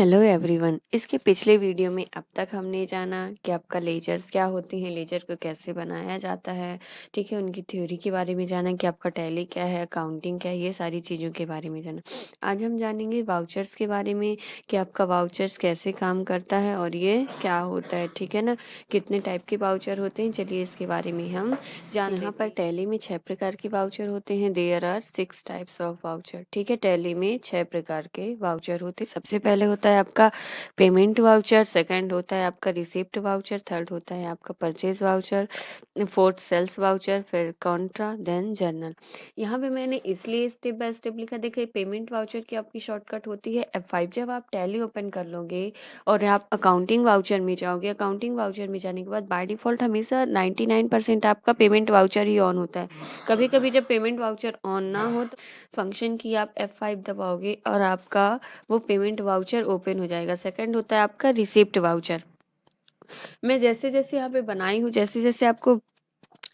Hello everyone. इसके पिछले video में अब तक हमने जाना कि आपका लेजर्स क्या होती हैं, लेजर को कैसे बनाया जाता है, ठीक है, उनकी थ्योरी के बारे में जाना कि आपका टैली क्या है, अकाउंटिंग क्या है, ये सारी चीज़ों के बारे में जाना। आज हम जानेंगे वाउचर्स के बारे में कि आपका वाउचर्स कैसे काम करता है और ये क्या होता है, ठीक है ना, कितने टाइप के वाउचर होते हैं, चलिए इसके बारे में हम जान यहाँ पर टैली में 6 प्रकार के वाउचर होते हैं। There are 6 types of voucher, ठीक है। टैली में 6 प्रकार के वाउचर होते हैं। सबसे पहले होता है आपका पेमेंट वाउचर, सेकंड होता है आपका रिसिप्ट वाउचर, थर्ड होता है आपका purchase voucher, fourth sales voucher, फिर कॉन्ट्रा, देन जर्नल। यहाँ पे मैंने इसलिए स्टेप बाय स्टेप लिखा, देखिए पेमेंट वाउचर की आपकी शॉर्टकट होती है F5। जब आप टैली ओपन कर लोगे और आप अकाउंटिंग वाउचर में जाओगे, अकाउंटिंग वाउचर में जाने के बाद बाय डिफ़ॉल्ट हमेशा 99% आपका पेमेंट वाउचर ही ऑन होता है। कभी-कभी जब पेमेंट वाउचर ऑन ना हो तो फंक्शन की आप F5 दबाओगे और आपका वो पेमेंट वाउचर ओपन हो जाएगा। सेकंड होता है आपका रिसिप्ट वाउचर। मैं जैसे-जैसे यहाँ पे बनाई हूँ, जैसे-जैसे आपको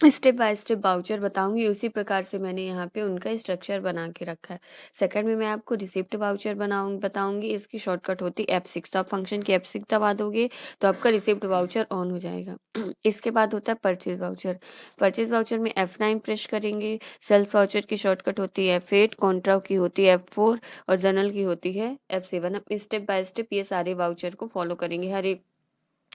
स्टेप बाय स्टेप वाउचर बताऊँगी, उसी प्रकार से मैंने यहाँ पे उनका स्ट्रक्चर बना के रखा है। सेकंड में मैं आपको रिसिप्ट वाउचर बताऊँगी, इसकी शॉर्टकट होती है F6। तो आप फंक्शन की F6 दबा दोगे तो आपका रिसिप्ट वाउचर ऑन हो जाएगा। इसके बाद होता है परचेज़ वाउचर। परचेज़ वाउचर में F9 प्रेस करेंगे। सेल्स वाउचर की शॉर्टकट होती है F8, कॉन्ट्रा की होती है F4 और जर्नल की होती है F7। अब स्टेप बाय स्टेप ये सारे वाउचर को फॉलो करेंगे, हर एक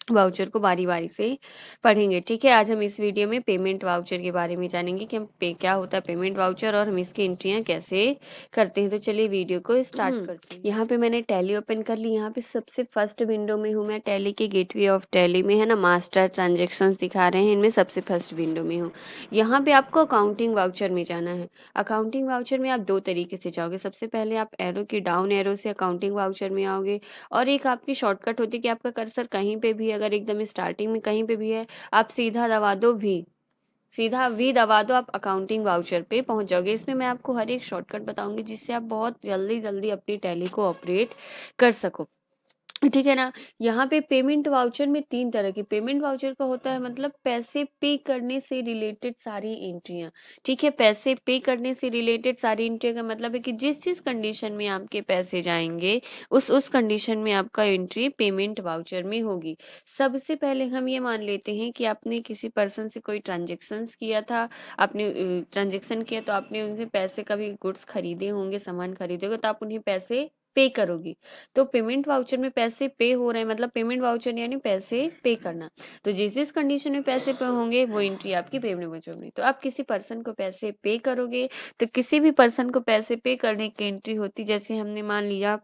वाउचर को बारी-बारी से पढ़ेंगे, ठीक है। आज हम इस वीडियो में पेमेंट वाउचर के बारे में जानेंगे कि हम क्या होता है पेमेंट वाउचर और हम इसकी एंट्रियाँ कैसे करते हैं। तो चलिए वीडियो को स्टार्ट करते हैं। यहाँ पे मैंने टैली ओपन कर ली। यहाँ पे सबसे फर्स्ट विंडो में हूँ मैं, टैली के गेटवे ऑफ टैली में है ना, मास्टर ट्रांजेक्शंस दिखा रहे हैं, इनमें सबसे फर्स्ट विंडो में हूँ। यहाँ पे आपको अकाउंटिंग वाउचर में जाना है। अकाउंटिंग वाउचर में आप 2 तरीके से जाओगे। सबसे पहले आप एरो की डाउन एरो से अकाउंटिंग वाउचर में आओगे और एक आपकी शॉर्टकट होती है कि आपका कर्सर कहीं पे भी, अगर एकदम स्टार्टिंग में कहीं पे भी है, आप सीधा दबा दो वी, सीधा वी दबा दो, आप अकाउंटिंग वाउचर पे पहुंच जाओगे। इसमें मैं आपको हर एक शॉर्टकट बताऊंगी जिससे आप बहुत जल्दी जल्दी अपनी टैली को ऑपरेट कर सको, ठीक है ना। यहाँ पे पेमेंट वाउचर में 3 तरह की पेमेंट वाउचर का होता है, मतलब पैसे पे करने से रिलेटेड सारी एंट्रियाँ, ठीक है। पैसे पे करने से रिलेटेड सारी एंट्रियाँ का मतलब है कि जिस कंडीशन में आपके पैसे जाएंगे उस कंडीशन में आपका एंट्री पेमेंट वाउचर में होगी। सबसे पहले हम ये मान लेते हैं कि आपने किसी पर्सन से कोई ट्रांजेक्शन्स किया था, आपने ट्रांजेक्शन किया तो आपने उनसे पैसे, कभी गुड्स खरीदे होंगे, सामान खरीदे होंगे, तो आप उन्हें पैसे पे करोगी। तो पेमेंट वाउचर में पैसे पे हो रहे हैं, मतलब पेमेंट वाउचर यानी पैसे पे करना। तो जिस कंडीशन में पैसे पे होंगे वो एंट्री आपकी पेमेंट वाउचर में। तो आप किसी पर्सन को पैसे पे करोगे तो किसी भी पर्सन को पैसे पे करने की एंट्री होती, जैसे हमने मान लिया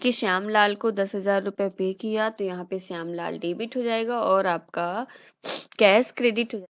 कि श्यामलाल को 10,000 रुपये पे किया, तो यहाँ पे श्यामलाल डेबिट हो जाएगा और आपका कैश क्रेडिट हो जाएगा।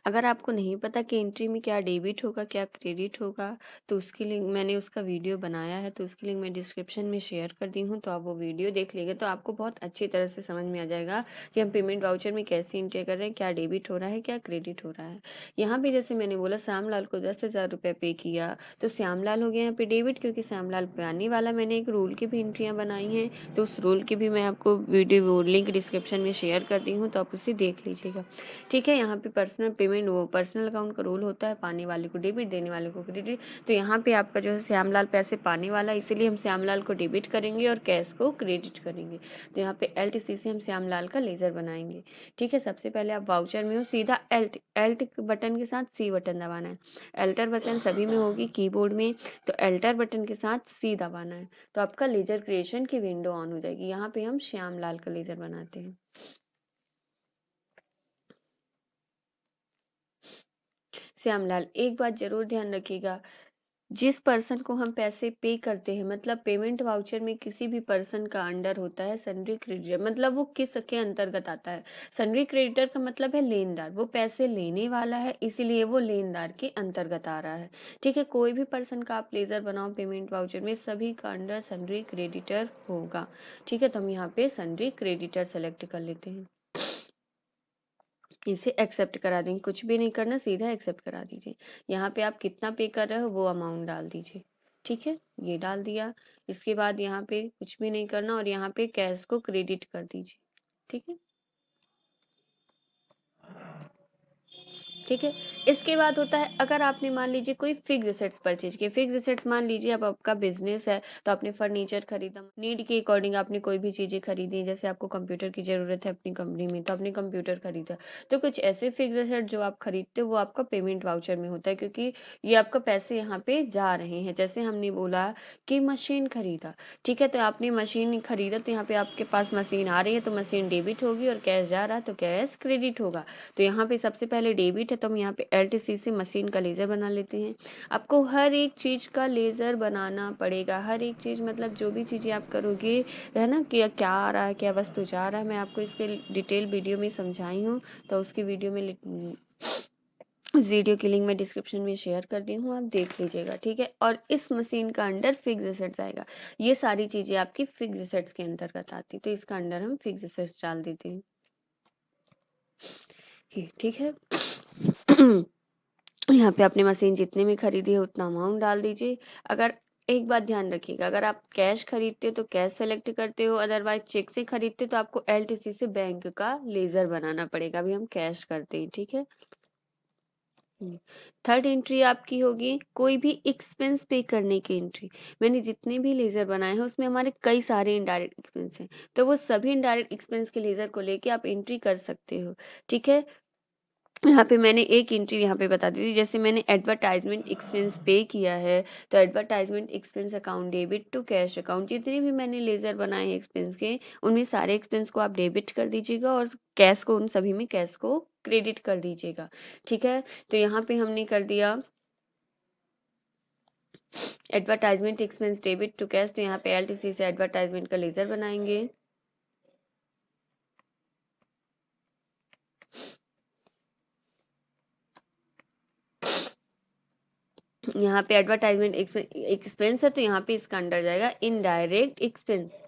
अगर आपको नहीं पता कि एंट्री में क्या डेबिट होगा क्या क्रेडिट होगा, तो उसकी लिंक मैंने उसका वीडियो बनाया है, तो उसकी लिंक मैं डिस्क्रिप्शन में शेयर कर दी हूँ, तो आप वो वीडियो देख लेंगे तो आपको बहुत अच्छी तरह से समझ में आ जाएगा कि हम पेमेंट वाउचर में कैसे एंट्री कर रहे हैं, क्या डेबिट हो रहा है क्या क्रेडिट हो रहा है। यहाँ पे जैसे मैंने बोला श्यामलाल को 10,000 रुपये पे किया, तो श्यामलाल हो गया यहाँ पे डेबिट, क्योंकि श्यामलाल पे आने वाला। मैंने एक रूल की भी एंट्रियाँ बनाई हैं, तो उस रूल की भी मैं आपको वीडियो लिंक डिस्क्रिप्शन में शेयर कर दी हूँ, तो आप उसे देख लीजिएगा, ठीक है। यहाँ पे पर्सनल पेमेंट, वो पर्सनल अकाउंट का रूल होता है, पाने वाले को डेबिट, देने वाले को क्रेडिट। तो यहाँ पे आपका जो है श्यामलाल पैसे पाने वाला है, इसीलिए हम श्यामलाल को डेबिट करेंगे और कैश को क्रेडिट करेंगे। तो यहाँ पे LTC से हम श्यामलाल का लेजर बनाएंगे, ठीक है। सबसे पहले आप वाउचर में हो, सीधा एल्ट बटन के साथ सी बटन दबाना है। एल्टर बटन सभी में होगी कीबोर्ड में, तो एल्टर बटन के साथ सी दबाना है, तो आपका लेजर क्रिएशन की विंडो ऑन हो जाएगी। यहाँ पे हम श्यामलाल का लेजर बनाते हैं। श्यामलाल, एक बात जरूर ध्यान रखिएगा, जिस पर्सन को हम पैसे पे करते हैं, मतलब पेमेंट वाउचर में किसी भी पर्सन का अंडर होता है सन्ड्री क्रेडिटर, मतलब वो किस के अंतर्गत आता है। सन्ड्री क्रेडिटर का मतलब है लेनदार, वो पैसे लेने वाला है, इसीलिए वो लेनदार के अंतर्गत आ रहा है, ठीक है। कोई भी पर्सन का आप लेजर बनाओ पेमेंट वाउचर में, सभी का अंडर सन्ड्री क्रेडिटर होगा, ठीक है। तो हम यहाँ पे सन्ड्री क्रेडिटर सेलेक्ट कर लेते हैं, इसे एक्सेप्ट करा देंगे, कुछ भी नहीं करना, सीधा एक्सेप्ट करा दीजिए। यहाँ पे आप कितना पे कर रहे हो वो अमाउंट डाल दीजिए, ठीक है, ये डाल दिया। इसके बाद यहाँ पे कुछ भी नहीं करना और यहाँ पे कैश को क्रेडिट कर दीजिए, ठीक है। ठीक है। इसके बाद होता है अगर आपने मान लीजिए कोई फिक्स एसेट्स परचेज किए, फिक्स एसेट्स मान लीजिए अब आपका बिजनेस है तो आपने फर्नीचर खरीदा, नीड के अकॉर्डिंग आपने कोई भी चीज़ें खरीदी, जैसे आपको कंप्यूटर की ज़रूरत है अपनी कंपनी में तो आपने कंप्यूटर खरीदा। तो कुछ ऐसे फिक्स एसेट जो आप खरीदते हो वो आपका पेमेंट वाउचर में होता है, क्योंकि ये आपका पैसे यहाँ पे जा रहे हैं। जैसे हमने बोला कि मशीन खरीदा, ठीक है, तो आपने मशीन खरीदा तो यहाँ पे आपके पास मशीन आ रही है तो मशीन डेबिट होगी, और कैश जा रहा है तो कैश क्रेडिट होगा। तो यहाँ पे सबसे पहले डेबिट है तो हम यहाँ पे एलटीसी से मशीन का लेज़र बना लेते हैं। आपको हर एक चीज़ का लेज़र बनाना पड़ेगा, हर एक चीज़ मतलब जो भी चीज़ें आप करोगे, है ना, कि क्या आ रहा है, क्या वस्तु जा रहा है, मैं आपको इसके डिटेल वीडियो में समझाई हूँ। तो उसकी वीडियो में उस वीडियो की लिंक मैं डिस्क्रिप्शन में शेयर कर दी हूँ, आप देख लीजिएगा, ठीक है। और इस मशीन का अंडर फिक्स एसेट्स आएगा। ये सारी चीज़ें आपकी फिक्स एसेट्स के अंतर्गत आती, तो इसका अंडर हम फिक्स एसेट्स डाल देते हैं, ये ठीक है। यहाँ पे आपने मशीन जितने में खरीदी है उतना अमाउंट डाल दीजिए। अगर एक बात ध्यान रखिएगा, अगर आप कैश खरीदते हो तो कैश सेलेक्ट करते हो, अदरवाइज चेक से खरीदते हो तो आपको एलटीसी से बैंक का लेजर बनाना पड़ेगा। अभी हम कैश करते हैं, ठीक है। थर्ड एंट्री आपकी होगी कोई भी एक्सपेंस पे करने की एंट्री। मैंने जितने भी लेजर बनाए हैं उसमें हमारे कई सारे इनडायरेक्ट एक्सपेंस हैं, तो वो सभी इनडायरेक्ट एक्सपेंस के लेजर को लेके आप एंट्री कर सकते हो, ठीक है। यहाँ पे मैंने एक एंट्री यहाँ पे बता दी थी, जैसे मैंने एडवर्टाइजमेंट एक्सपेंस पे किया है तो advertisement expense account debit to cash account, जितने भी मैंने लेजर बनाए हैं एक्सपेंस के उनमें सारे एक्सपेंस को आप डेबिट कर दीजिएगा और कैश को उन सभी में कैश को क्रेडिट कर दीजिएगा, ठीक है। तो यहाँ पे हमने कर दिया advertisement expense debit to cash, तो यहाँ पे एलटीसी से एडवर्टाइजमेंट का लेजर बनाएंगे। यहाँ पे एडवर्टाइजमेंट एक्सपेंस है तो यहाँ पे इसका अंडर जाएगा इनडायरेक्ट एक्सपेंस।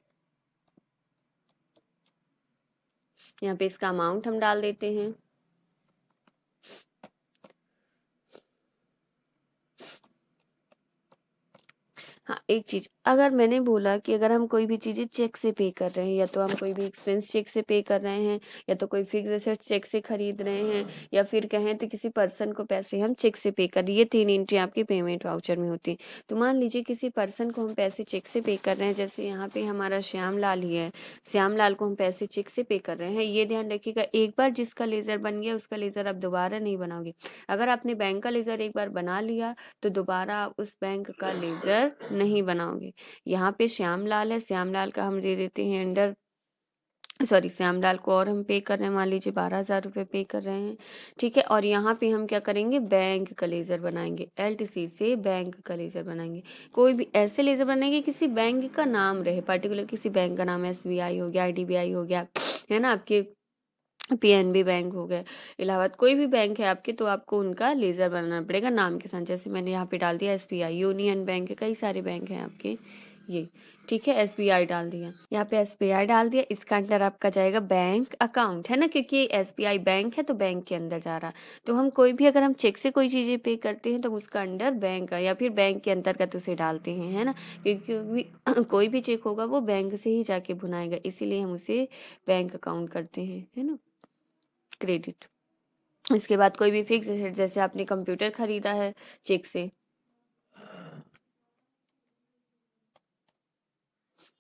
यहाँ पे इसका अमाउंट हम डाल देते हैं। हाँ, एक चीज अगर मैंने बोला कि अगर हम कोई भी चीजें चेक से पे कर रहे हैं, या तो हम कोई भी एक्सपेंस चेक से पे कर रहे हैं, या तो कोई फिक्स एसेट चेक से खरीद रहे हैं, या फिर कहें तो किसी पर्सन को पैसे हम चेक से पे कर रहे हैं, ये तीन एंट्री आपकी पेमेंट वाउचर में होती है। तो मान लीजिए किसी पर्सन को हम पैसे चेक से पे कर रहे हैं, जैसे यहाँ पे हमारा श्याम लाल ही है, श्याम लाल को हम पैसे चेक से पे कर रहे हैं। ये ध्यान रखिएगा एक बार जिसका लेजर बन गया उसका लेजर आप दोबारा नहीं बनाओगे। अगर आपने बैंक का लेजर एक बार बना लिया तो दोबारा आप उस बैंक का लेजर नहीं बनाओगे। यहाँ पे श्यामलाल है, श्यामलाल का हम दे देते हैं अंडर, सॉरी, श्यामलाल को और हम पे कर रहे हैं, मान लीजिए 12,000 रुपये पे कर रहे हैं, ठीक है। और यहाँ पे हम क्या करेंगे, बैंक का लेजर बनाएंगे, एलटीसी से बैंक का लेजर बनाएंगे। कोई भी ऐसे लेजर बनाएंगे किसी बैंक का नाम रहे, पर्टिकुलर किसी बैंक का नाम, एसबीआई हो गया, आईडीबीआई हो गया, है ना, आपके पीएनबी बैंक हो गए, इलाहाबाद, कोई भी बैंक है आपके तो आपको उनका लेजर बनाना पड़ेगा नाम के साथ। जैसे मैंने यहाँ पे डाल दिया एसबीआई, यूनियन बैंक है, कई सारे बैंक हैं आपके ये, ठीक है। एसबीआई डाल दिया, यहाँ पे एसबीआई डाल दिया, इसका अंदर आपका जाएगा बैंक अकाउंट, है ना, क्योंकि एसबीआई बैंक है तो बैंक के अंदर जा रहा। तो हम कोई भी अगर हम चेक से कोई चीज़ें पे करते हैं तो उसका अंडर बैंक का या फिर बैंक के अंतर्गत उसे डालते हैं, है ना, क्योंकि कोई भी चेक होगा वो बैंक से ही जाके भुनाएगा, इसीलिए हम उसे बैंक अकाउंट करते हैं, है ना, क्रेडिट। इसके बाद कोई भी फिक्स एसेट, जैसे आपने कंप्यूटर खरीदा है चेक से,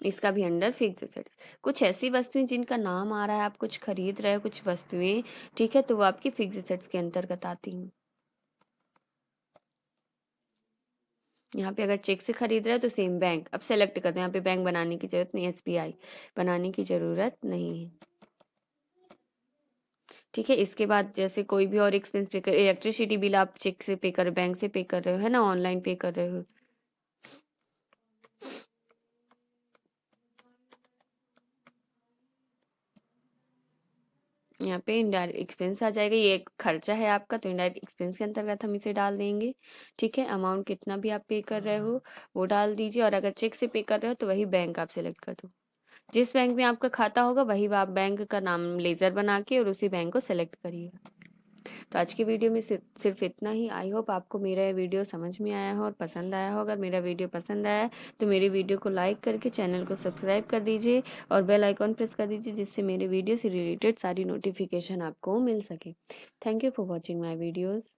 इसका भी अंडर फिक्स एसेट्स। कुछ ऐसी वस्तुएं जिनका नाम आ रहा है, आप कुछ खरीद रहे हो कुछ वस्तुएं, ठीक है, तो वो आपकी फिक्स एसेट्स के अंतर्गत आती हैं। यहाँ पे अगर चेक से खरीद रहे हो तो सेम बैंक, अब सेलेक्ट करते हैं, यहाँ पे बैंक बनाने की जरूरत नहीं, एसबीआई बनाने की जरूरत नहीं है, ठीक है। इसके बाद जैसे कोई भी और एक्सपेंस पे कर, इलेक्ट्रिसिटी बिल आप चेक से पे कर रहे हो, बैंक से पे कर रहे हो, है ना, ऑनलाइन पे कर रहे हो, यहाँ पे इनडायरेक्ट एक्सपेंस आ जाएगा, ये एक खर्चा है आपका तो इनडायरेक्ट एक्सपेंस के अंतर्गत हम इसे डाल देंगे, ठीक है। अमाउंट कितना भी आप पे कर रहे हो वो डाल दीजिए, और अगर चेक से पे कर रहे हो तो वही बैंक आप सेलेक्ट कर दो, जिस बैंक में आपका खाता होगा वही आप बैंक का नाम लेजर बना के और उसी बैंक को सेलेक्ट करिएगा। तो आज की वीडियो में सिर्फ इतना ही। आई होप आपको मेरा ये वीडियो समझ में आया हो और पसंद आया हो। अगर मेरा वीडियो पसंद आया है तो मेरे वीडियो को लाइक करके चैनल को सब्सक्राइब कर दीजिए और बेल आइकॉन प्रेस कर दीजिए, जिससे मेरे वीडियो से रिलेटेड सारी नोटिफिकेशन आपको मिल सके। Thank you for watching my videos.